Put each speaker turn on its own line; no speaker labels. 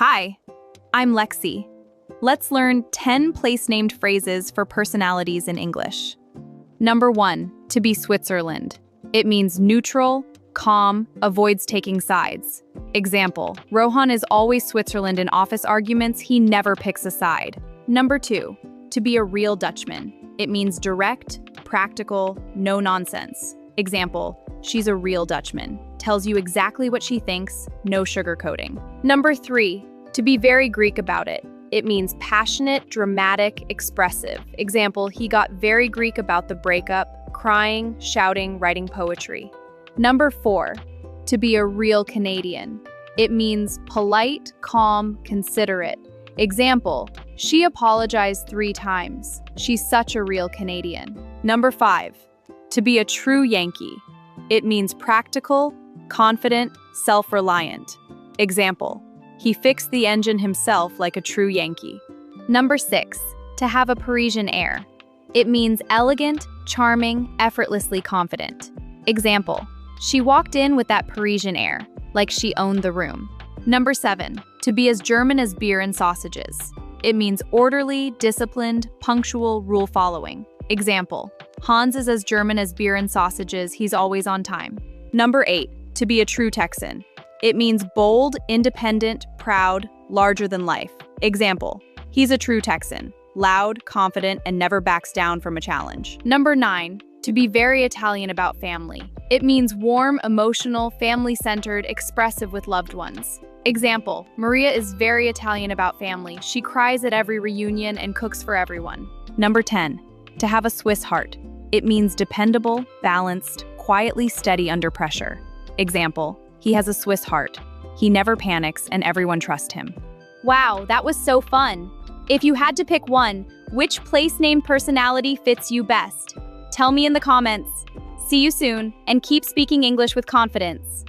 Hi, I'm Lexi. Let's learn 10 place-named phrases for personalities in English. Number 1, to be Switzerland. It means neutral, calm, avoids taking sides. Example, Rohan is always Switzerland in office arguments, he never picks a side. Number 2, to be a real Dutchman. It means direct, practical, no nonsense. Example, she's a real Dutchman. Tells you exactly what she thinks, no sugarcoating. Number 3, to be very Greek about it. It means passionate, dramatic, expressive. Example, he got very Greek about the breakup, crying, shouting, writing poetry. Number 4, to be a real Canadian. It means polite, calm, considerate. Example, she apologized 3 times. She's such a real Canadian. Number 5, to be a true Yankee. It means practical, confident, self-reliant. Example, he fixed the engine himself like a true Yankee. Number 6, to have a Parisian air. It means elegant, charming, effortlessly confident. Example, she walked in with that Parisian air, like she owned the room. Number 7, to be as German as beer and sausages. It means orderly, disciplined, punctual, rule-following. Example, Hans is as German as beer and sausages, he's always on time. Number 8, to be a true Texan. It means bold, independent, proud, larger than life. Example, he's a true Texan, loud, confident, and never backs down from a challenge. Number 9, to be very Italian about family. It means warm, emotional, family-centered, expressive with loved ones. Example, Maria is very Italian about family. She cries at every reunion and cooks for everyone. Number 10, to have a Swiss heart. It means dependable, balanced, quietly steady under pressure. Example, he has a Swiss heart. He never panics and everyone trusts him. Wow, that was so fun. If you had to pick one, which place-named personality fits you best? Tell me in the comments. See you soon, and keep speaking English with confidence.